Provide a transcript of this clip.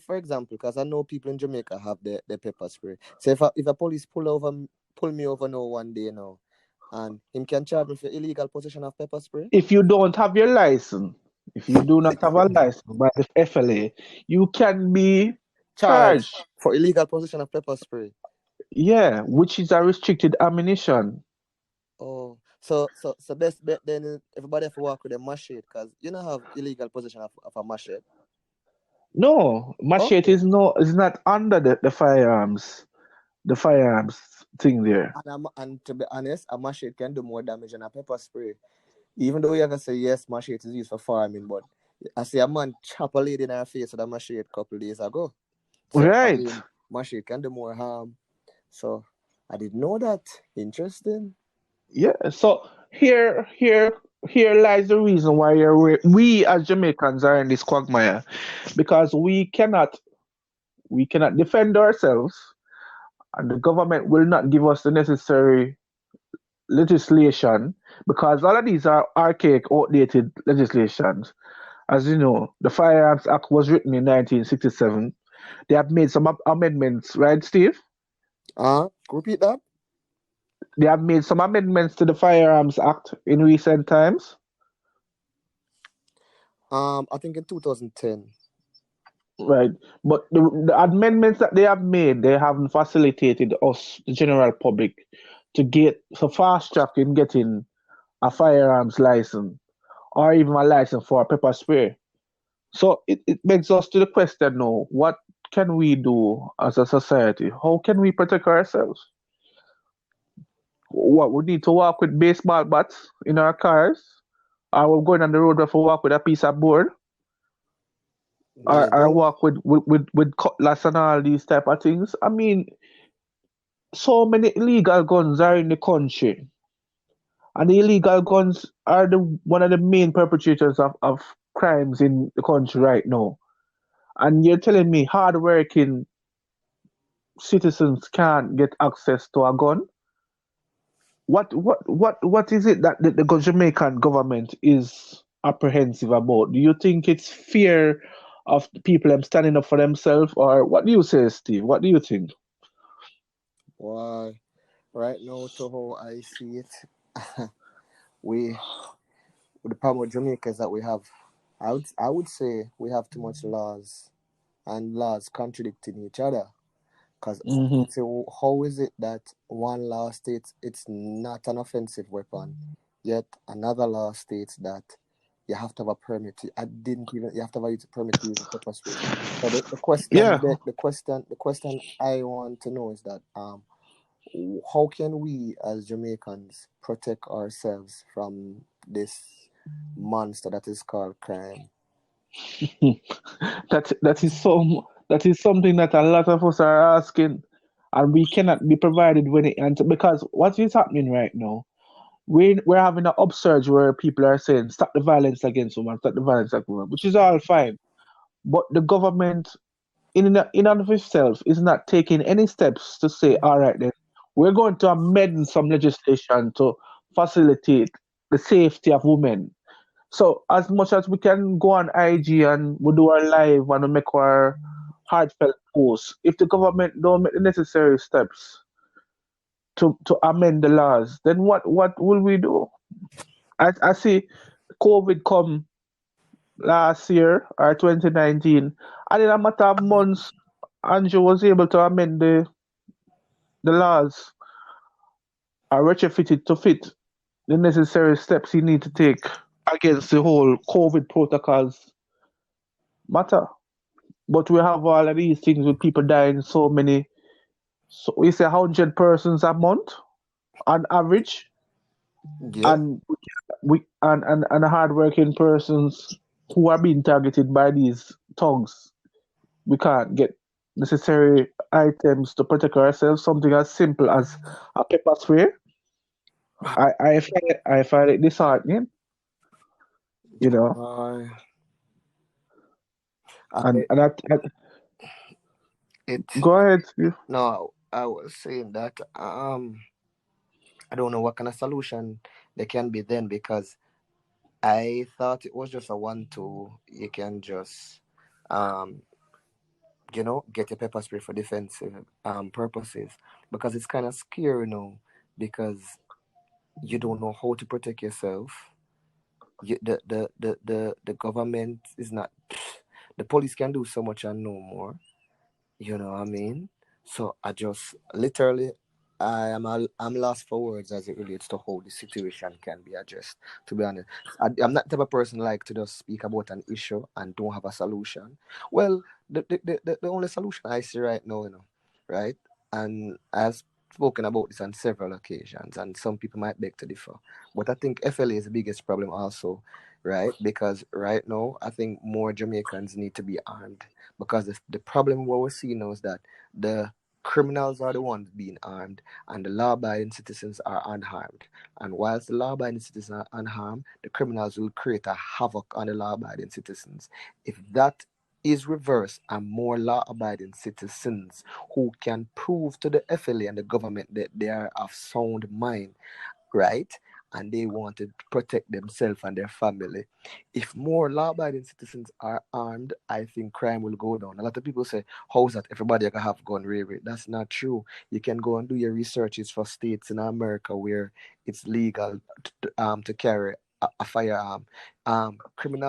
for example, because I know people in Jamaica have the pepper spray. So if a police pull me over now one day now, and him can charge me for illegal possession of pepper spray. If you don't have your license, if you do not have a license by the FLA, you can be Charge charged. for illegal possession of pepper spray. Yeah, which is a restricted ammunition. Oh, so best bet then everybody have to walk with a machete because you don't have illegal possession of a machete. No, machete Okay. is not under the firearms thing there. And to be honest, a machete can do more damage than a pepper spray. Even though you can say yes, machete is used for farming, but I see a man chop a lady in her face with a machete a couple days ago. So I Right. mean, machete can do more harm. So I didn't know that. Interesting. Yeah. So here lies the reason why we as Jamaicans are in this quagmire, because we cannot defend ourselves, and the government will not give us the necessary legislation, because all of these are archaic, outdated legislations. As you know, the Firearms Act was written in 1967. They have made some amendments, right, Steve? Repeat that. They have made some amendments to the Firearms Act in recent times. I think in 2010. Right. But the amendments that they have made, they haven't facilitated us, the general public, to get so fast track in getting a firearms license or even a license for a pepper spray. So it begs us to the question now, what can we do as a society? How can we protect ourselves? What, we need to walk with baseball bats in our cars? Or we're going on the road to walk with a piece of board? Or Maybe. walk with cutlass and all these type of things? I mean, so many illegal guns are in the country. And the illegal guns are one of the main perpetrators of crimes in the country right now. And you're telling me hardworking citizens can't get access to a gun? What is it that the Jamaican government is apprehensive about? Do you think it's fear of the people standing up for themselves, or what do you say, Steve? What do you think? Why? Right now, to how I see it, we the problem with Jamaica is that we have. I would say we have too much laws and laws contradicting each other. Because Hmm. so how is it that one law states it's not an offensive weapon, yet another law states that you have to have a permit. I didn't even you have to have a permit to use a pepper spray. So Yeah. the question I want to know is that how can we as Jamaicans protect ourselves from this monster that is called crime? That is something that a lot of us are asking, and we cannot be provided with it. And because what is happening right now, we're having an upsurge where people are saying stop the violence against women, stop the violence against women, which is all fine. But the government, in and of itself, is not taking any steps to say, all right, then we're going to amend some legislation to facilitate the safety of women. So as much as we can go on IG and we do our live and we make our heartfelt posts, if the government don't make the necessary steps to amend the laws, then what will we do? I see COVID come last year or 2019, and in a matter of months, Andrew was able to amend the laws or retrofit it to fit the necessary steps he need to take against the whole COVID protocols matter. But we have all of these things with people dying so many. So we say 100 persons a month on average, Yeah. and and hardworking persons who are being targeted by these thugs. We can't get necessary items to protect ourselves. Something as simple as a pepper spray. I find it disheartening, you know. Uh, I And it go ahead, Steve. no, I was saying that I don't know what kind of solution there can be then because I thought it was just a 1-2. You can just um get your pepper spray for defensive purposes, because it's kind of scary, because you don't know how to protect yourself. The government is not. The police can do so much and no more. You know what I mean? So I just literally, I'm lost for words as it relates to how the situation can be addressed. To be honest, I'm not the type of person like to just speak about an issue and don't have a solution. Well, the only solution I see right now, right, and I've spoken about this on several occasions, and some people might beg to differ, but I think FLA is the biggest problem also, right? Because right now I think more Jamaicans need to be armed, because the problem what we're seeing now is that the criminals are the ones being armed and the law-abiding citizens are unharmed. And whilst the law-abiding citizens are unharmed, the criminals will create a havoc on the law-abiding citizens. If that is reversed and more law-abiding citizens who can prove to the FLA and the government that they are of sound mind, right? And they want to protect themselves and their family. If more law-abiding citizens are armed, I think crime will go down. A lot of people say, "How's that? Everybody can have gun, really?" That's not true. You can go and do your researches for states in America where it's legal to carry a firearm. Criminal